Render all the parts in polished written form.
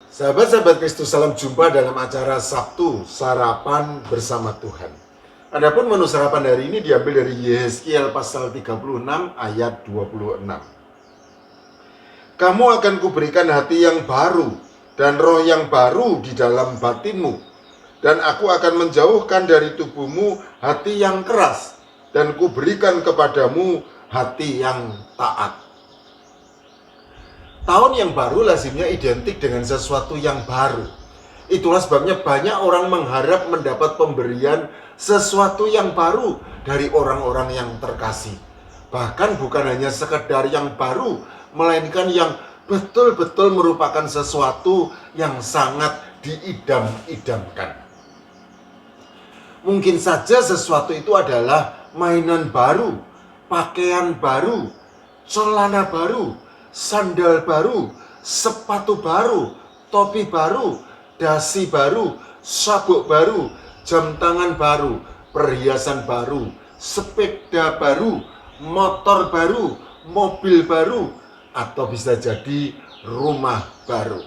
Sahabat-sahabat Kristus, salam jumpa dalam acara Sabtu Sarapan Bersama Tuhan. Adapun menu sarapan hari ini diambil dari Yehezkiel pasal 36 ayat 26. Kamu akan kuberikan hati yang baru dan roh yang baru di dalam batinmu, dan aku akan menjauhkan dari tubuhmu hati yang keras, dan kuberikan kepadamu hati yang taat. Tahun yang baru lazimnya identik dengan sesuatu yang baru. Itulah sebabnya banyak orang mengharap mendapat pemberian sesuatu yang baru dari orang-orang yang terkasih. Bahkan bukan hanya sekedar yang baru, melainkan yang betul-betul merupakan sesuatu yang sangat diidam-idamkan. Mungkin saja sesuatu itu adalah mainan baru, pakaian baru, celana baru, sandal baru, sepatu baru, topi baru, dasi baru, sabuk baru, jam tangan baru, perhiasan baru, sepeda baru, motor baru, mobil baru, atau bisa jadi rumah baru.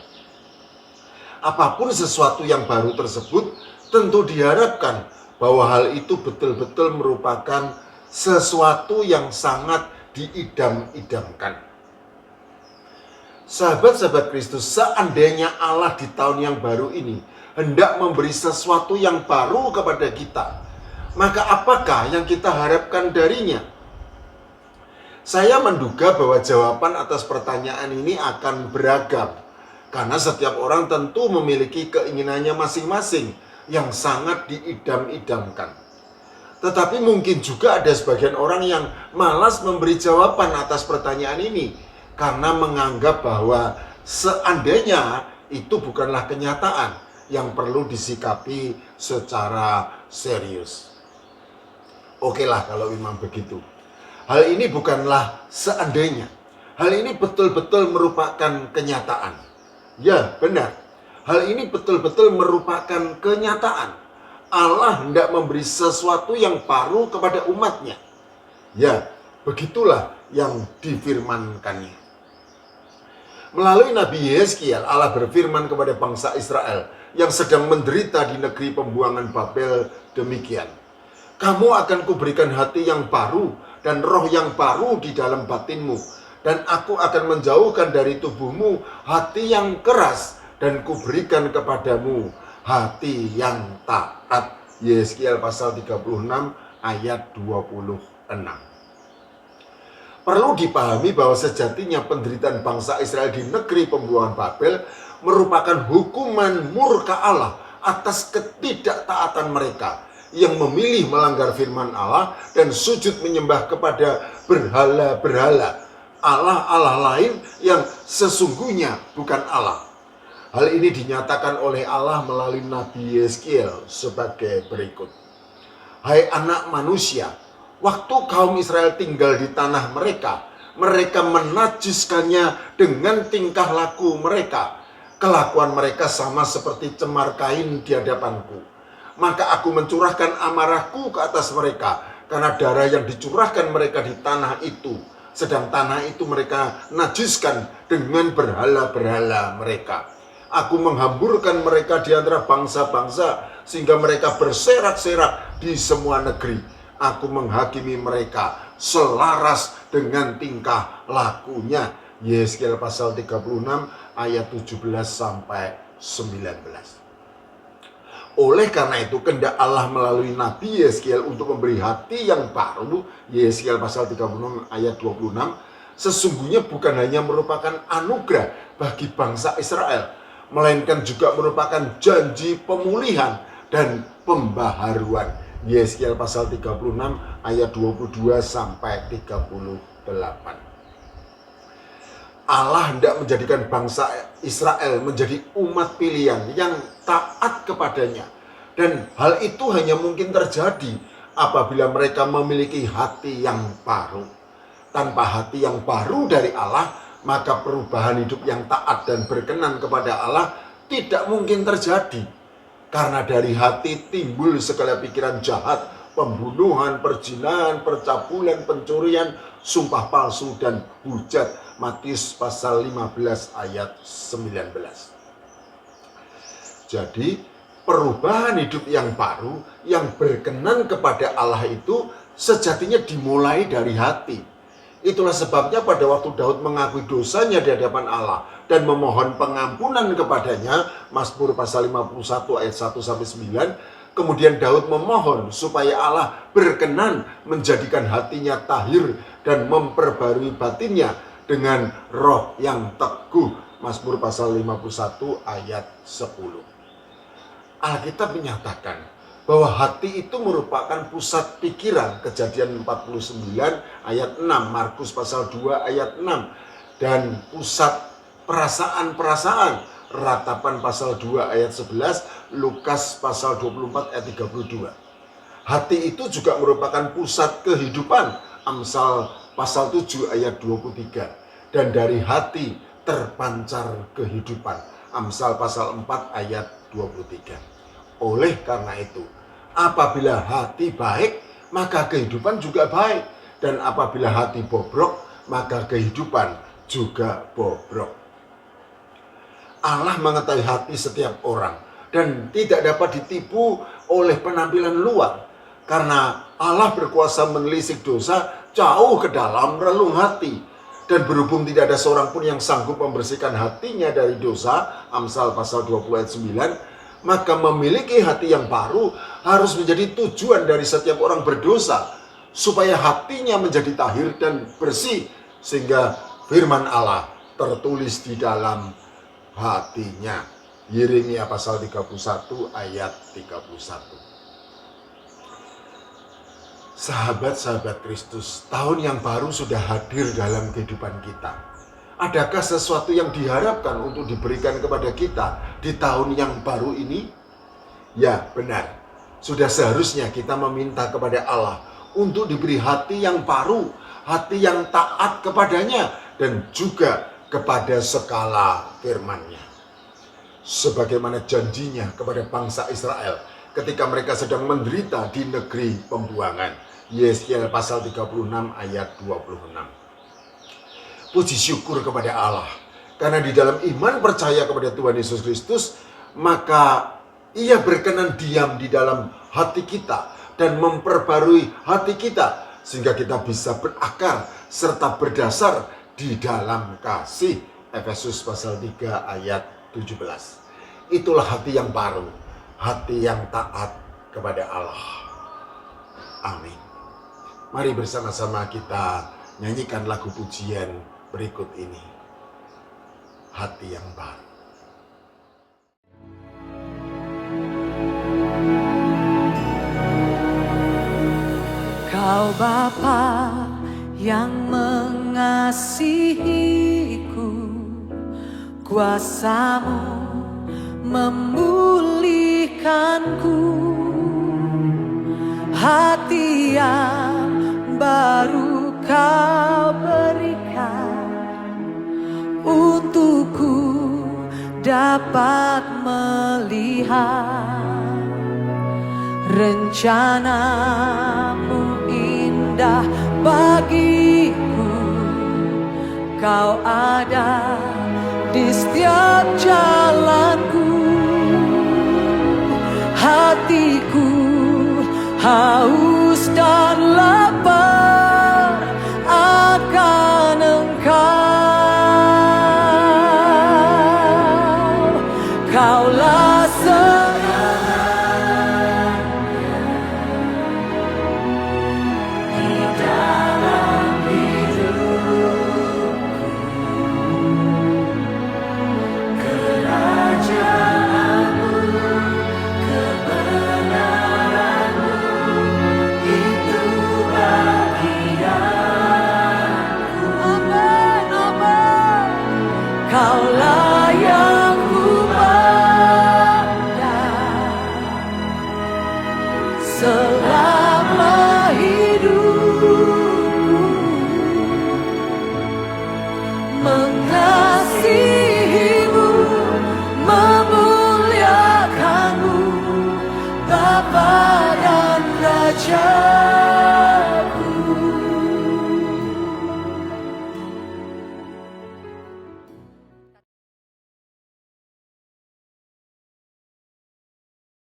Apapun sesuatu yang baru tersebut, tentu diharapkan bahwa hal itu betul-betul merupakan sesuatu yang sangat diidam-idamkan. Sahabat-sahabat Kristus, seandainya Allah di tahun yang baru ini hendak memberi sesuatu yang baru kepada kita, maka apakah yang kita harapkan darinya? Saya menduga bahwa jawaban atas pertanyaan ini akan beragam, karena setiap orang tentu memiliki keinginannya masing-masing yang sangat diidam-idamkan. Tetapi mungkin juga ada sebagian orang yang malas memberi jawaban atas pertanyaan ini, karena menganggap bahwa seandainya itu bukanlah kenyataan yang perlu disikapi secara serius. Oke lah kalau memang begitu. Hal ini bukanlah seandainya. Hal ini betul-betul merupakan kenyataan. Ya, benar. Hal ini betul-betul merupakan kenyataan. Allah hendak memberi sesuatu yang baru kepada umatnya. Ya, begitulah yang difirmankannya. Melalui Nabi Yehezkiel, Allah berfirman kepada bangsa Israel yang sedang menderita di negeri pembuangan Babel demikian. Kamu akan kuberikan hati yang baru dan roh yang baru di dalam batinmu, dan aku akan menjauhkan dari tubuhmu hati yang keras, dan kuberikan kepadamu hati yang taat. Yehezkiel pasal 36 ayat 26. Perlu dipahami bahwa sejatinya penderitaan bangsa Israel di negeri pembuangan Babel merupakan hukuman murka Allah atas ketidaktaatan mereka yang memilih melanggar firman Allah dan sujud menyembah kepada berhala-berhala, Allah-Allah lain yang sesungguhnya bukan Allah. Hal ini dinyatakan oleh Allah melalui Nabi Yehezkiel sebagai berikut. Hai anak manusia, waktu kaum Israel tinggal di tanah mereka, mereka menajiskannya dengan tingkah laku mereka. Kelakuan mereka sama seperti cemar kain di hadapanku. Maka aku mencurahkan amarahku ke atas mereka, karena darah yang dicurahkan mereka di tanah itu, sedang tanah itu mereka najiskan dengan berhala-berhala mereka. Aku menghamburkan mereka di antara bangsa-bangsa, sehingga mereka berserak-serak di semua negeri. Aku menghakimi mereka selaras dengan tingkah lakunya. Yehezkiel pasal 36 ayat 17 sampai 19. Oleh karena itu kehendak Allah melalui Nabi Yehezkiel untuk memberi hati yang baru, Yehezkiel pasal 36 ayat 26, sesungguhnya bukan hanya merupakan anugerah bagi bangsa Israel, melainkan juga merupakan janji pemulihan dan pembaharuan. Yehezkiel pasal 36 ayat 22 sampai 38. Allah hendak menjadikan bangsa Israel menjadi umat pilihan yang taat kepadanya. Dan hal itu hanya mungkin terjadi apabila mereka memiliki hati yang baru. Tanpa hati yang baru dari Allah, maka perubahan hidup yang taat dan berkenan kepada Allah tidak mungkin terjadi. Karena dari hati timbul segala pikiran jahat, pembunuhan, perzinahan, percabulan, pencurian, sumpah palsu, dan hujat. Matius pasal 15 ayat 19. Jadi perubahan hidup yang baru, yang berkenan kepada Allah itu sejatinya dimulai dari hati. Itulah sebabnya pada waktu Daud mengakui dosanya di hadapan Allah dan memohon pengampunan kepadanya, Mazmur pasal 51 ayat 1-9, kemudian Daud memohon supaya Allah berkenan menjadikan hatinya tahir dan memperbarui batinnya dengan roh yang teguh, Mazmur pasal 51 ayat 10. Alkitab menyatakan bahwa hati itu merupakan pusat pikiran, Kejadian 49 ayat 6, Markus pasal 2 ayat 6, dan pusat perasaan-perasaan, Ratapan pasal 2 ayat 11, Lukas pasal 24 ayat 32. Hati itu juga merupakan pusat kehidupan, Amsal pasal 7 ayat 23, dan dari hati terpancar kehidupan, Amsal pasal 4 ayat 23. Oleh karena itu, apabila hati baik, maka kehidupan juga baik. Dan apabila hati bobrok, maka kehidupan juga bobrok. Allah mengetahui hati setiap orang dan tidak dapat ditipu oleh penampilan luar. Karena Allah berkuasa menelisik dosa jauh ke dalam relung hati. Dan berhubung tidak ada seorang pun yang sanggup membersihkan hatinya dari dosa, Amsal pasal 20 ayat 9, maka memiliki hati yang baru harus menjadi tujuan dari setiap orang berdosa, supaya hatinya menjadi tahir dan bersih, sehingga firman Allah tertulis di dalam hatinya. Yeremia pasal 31 ayat 31. Sahabat-sahabat Kristus, tahun yang baru sudah hadir dalam kehidupan kita. Adakah sesuatu yang diharapkan untuk diberikan kepada kita di tahun yang baru ini? Ya, benar. Sudah seharusnya kita meminta kepada Allah untuk diberi hati yang baru, hati yang taat kepadanya, dan juga kepada segala firman-Nya. Sebagaimana janjinya kepada bangsa Israel ketika mereka sedang menderita di negeri pembuangan. Yeskiel pasal 36 ayat 26. Puji syukur kepada Allah, karena di dalam iman percaya kepada Tuhan Yesus Kristus, maka Ia berkenan diam di dalam hati kita dan memperbarui hati kita, sehingga kita bisa berakar serta berdasar di dalam kasih. Efesus pasal 3 ayat 17. Itulah hati yang baru, hati yang taat kepada Allah. Amin. Mari bersama-sama kita nyanyikan lagu pujian berikut ini, hati yang baru. Kau Bapa yang mengasihiku, kuasa-Mu memulihkanku, hati yang baru Kau berikan untukku dapat melihat rencana-Mu indah bagiku. Kau ada di setiap jalanku, hatiku haus